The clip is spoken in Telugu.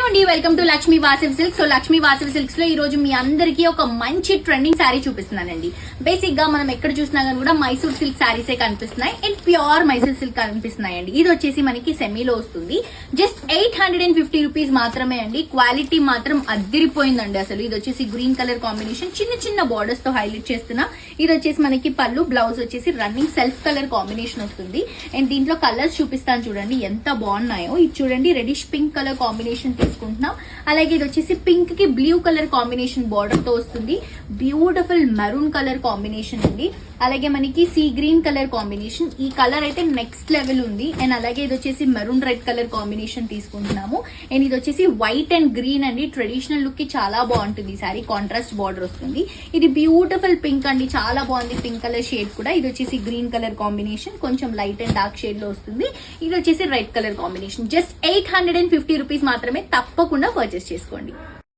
అండి, welcome to Lakshmi Vasavi silks. So Lakshmi Vasavi silks లో ఈ రోజు మీ అందరికి ఒక మంచి ట్రెండింగ్ శారీ చూపిస్తున్నానండి. బేసిక్ గా మనం ఎక్కడ చూసినా కానీ కూడా మైసూర్ సిల్క్ శారీసే కనిపిస్తున్నాయి అండ్ ప్యూర్ మైసూర్ సిల్క్ కనిపిస్తున్నాయండి. ఇది వచ్చేసి మనకి సెమీలో వస్తుంది. జస్ట్ 850 రూపీస్ మాత్రమే అండి. క్వాలిటీ మాత్రం అద్దిరిపోయిందండి అసలు. ఇది వచ్చేసి గ్రీన్ కలర్ కాంబినేషన్, చిన్న చిన్న బార్డర్స్ తో హైలైట్ చేస్తున్నా. ఇది వచ్చేసి మనకి పళ్ళు, బ్లౌజ్ వచ్చేసి రన్నింగ్ సెల్ఫ్ కలర్ కాంబినేషన్ వస్తుంది. అండ్ దీంట్లో కలర్స్ చూపిస్తాను చూడండి ఎంత బాగున్నాయో. ఇది చూడండి, రెడిష్ పింక్ కలర్ కాంబినేషన్ తీసుకుంటున్నాం. అలాగే ఇది వచ్చేసి పింక్ కి బ్లూ కలర్ కాంబినేషన్ బార్డర్ తో వస్తుంది. బ్యూటిఫుల్ మెరూన్ కలర్ కాంబినేషన్ అండి. అలాగే మనకి సీ గ్రీన్ కలర్ కాంబినేషన్, ఈ కలర్ అయితే నెక్స్ట్ లెవెల్ ఉంది. అండ్ అలాగే ఇది వచ్చేసి మెరూన్ రెడ్ కలర్ కాంబినేషన్ తీసుకుంటున్నాము. అండ్ ఇది వచ్చేసి వైట్ అండ్ గ్రీన్ అండి. ట్రెడిషనల్ లుక్ కి చాలా బాగుంటుంది ఈ సారీ. కాంట్రాస్ట్ బార్డర్ వస్తుంది. ఇది బ్యూటిఫుల్ పింక్ అండి, చాలా బాగుంది పింక్ కలర్ షేడ్ కూడా. ఇది వచ్చేసి గ్రీన్ కలర్ కాంబినేషన్, కొంచెం లైట్ అండ్ డార్క్ షేడ్ లో వస్తుంది. ఇది వచ్చేసి red colour combination. Just 850 rupees మాత్రమే. తప్పకుండా పర్చేస్ చేసుకోండి.